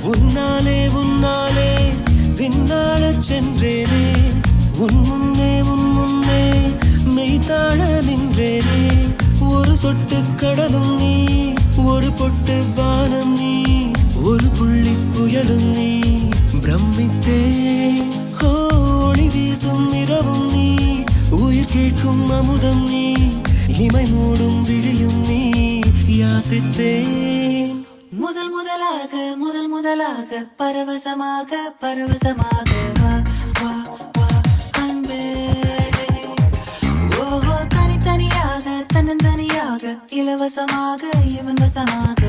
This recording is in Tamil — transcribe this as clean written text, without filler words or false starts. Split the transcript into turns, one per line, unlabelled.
உன்னாலே உன்னாலே விண்ணாடச் சென்றேனே உன் முன்னே மெய்தாழ நின்றேனே ஒரு சொட்டு கடலும் நீ ஒரு பொட்டு வானம் நீ ஒரு புள்ளி புயலும் நீ பிரமித்தேன் ஒளி வீசும் இரவும் நீ உயிர் கேட்கும் அமுதம் நீ இமை மூடும் விழியும் நீ யாசித்தேன்
முதல் முதலாக பரவசமாக வா வா வா அன்பே ஓஹோ தனித்தனியாக தன்னந்தனியாக இலவசமாக இவன் வசமாக